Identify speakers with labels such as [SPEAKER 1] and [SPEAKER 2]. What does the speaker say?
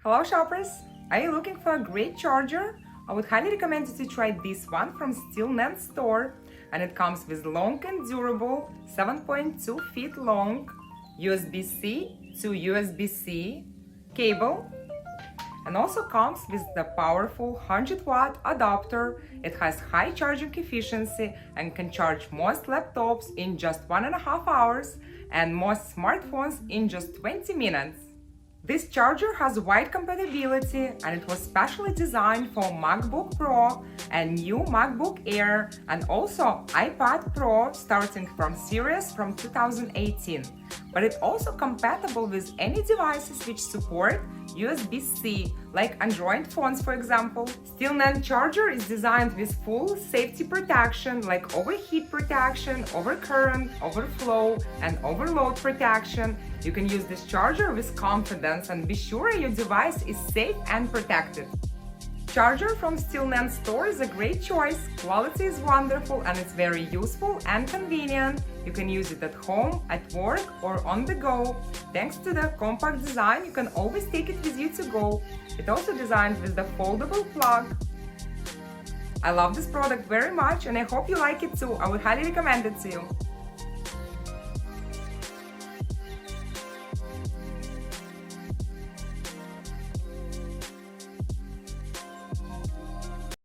[SPEAKER 1] Hello shoppers! Are you looking for a great charger? I would highly recommend you to try this one from Stillman store, and it comes with long and durable 7.2 feet long USB C to USB C cable, and also comes with the powerful 100-watt adapter. It has high charging efficiency and can charge most laptops in just 1.5 hours and most smartphones in just 20 minutes. This charger has wide compatibility and it was specially designed for MacBook Pro and new MacBook Air and also iPad Pro starting from series from 2018. But it's also compatible with any devices which support USB-C, like Android phones for example. Stillman charger is designed with full safety protection like overheat protection, overcurrent, overflow and overload protection. You can use this charger with confidence and be sure your device is safe and protected. Charger from Stillman store is a great choice. Quality is wonderful and it's very useful and convenient. You can use it at home, at work or on the go. Thanks to the compact design, you can always take it with you to go. It's also designed with the foldable plug. I love this product very much and I hope you like it too. I would highly recommend it to you.